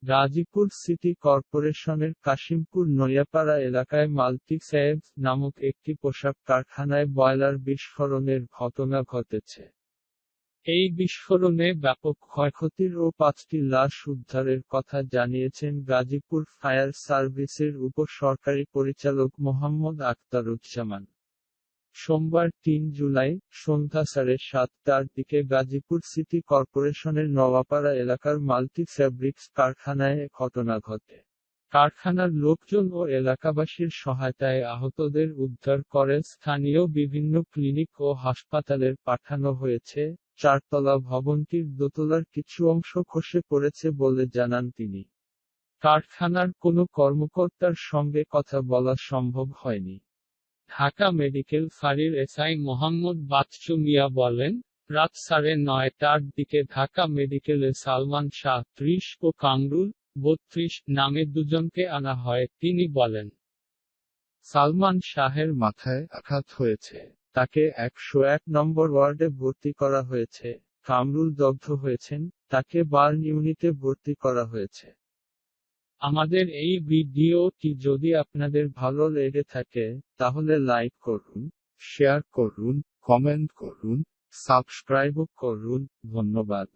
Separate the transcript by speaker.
Speaker 1: Gazipur city কর্পোরেশনের কাশিমপুর নয়াপাড়া এলাকায় মাল্টিক্যাবস নামক একটি পোশাক কারখানায় বয়লার বিস্ফোরণের ঘটনা ঘটেছে। এই বিস্ফোরণে ব্যাপক ক্ষয়ক্ষতির ও ৫টি লাশ উদ্ধারের কথা জানিয়েছেন গাজীপুর ফায়ার সার্ভিসের উপসরকারি পরিচালক মোহাম্মদ আখতারুজ্জামান। সোমবার ৩ জুলাই সন্ধ্যা ৭:৩০টার দিকে গাজীপুর সিটি কর্পোরেশনের নওয়াপাড়া এলাকার মাল্টি ফ্যাব্রিক্স কারখানায় এ ঘটনা ঘটে। কারখানার লোকজন ও এলাকাবাসীর সহায়তায় আহতদের উদ্ধার করে স্থানীয় বিভিন্ন ক্লিনিক ও হাসপাতালে পাঠানো হয়েছে। চারতলা ভবনটির দোতলার কিছু অংশ খসে পড়েছে বলে জানান তিনি। কারখানার কোনো কর্মকর্তার সঙ্গে কথা বলা সম্ভব হয়নি। ঢাকা মেডিকেল ফাঁড়ির এসআই মোহাম্মদ বাচ্চু মিয়া বলেন, রাত ৯:৩০টার দিকে ঢাকা মেডিকেলে সালমান শাহ ৩০ ও কামরুল ৩২ নামে দুজনকে আনা হয়। তিনি বলেন, সালমান শাহের মাথায় আঘাত হয়েছে, তাকে ১০১ নম্বর ওয়ার্ডে ভর্তি করা হয়েছে। কামরুল দগ্ধ হয়েছেন, তাকে বার্ন ইউনিটে ভর্তি করা হয়েছে। আমাদের এই ভিডিওটি যদি আপনাদের ভালো লেগে থাকে, তাহলে লাইক করুন, শেয়ার করুন, কমেন্ট করুন, সাবস্ক্রাইবও করুন। ধন্যবাদ।